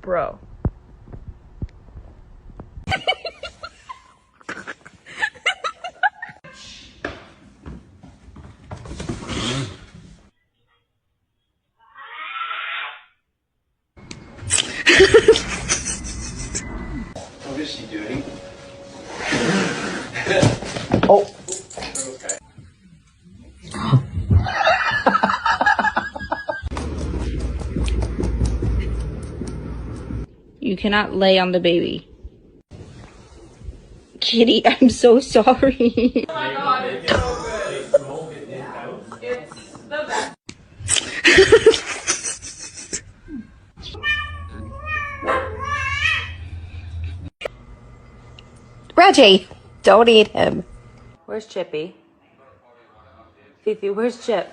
Bro. What is she doing? Oh. Okay. You cannot lay on the baby. Kitty, I'm so sorry. Oh my god, it's so good. It's the best. Reggie, don't eat him. Where's Chippy? Fifi, where's Chip?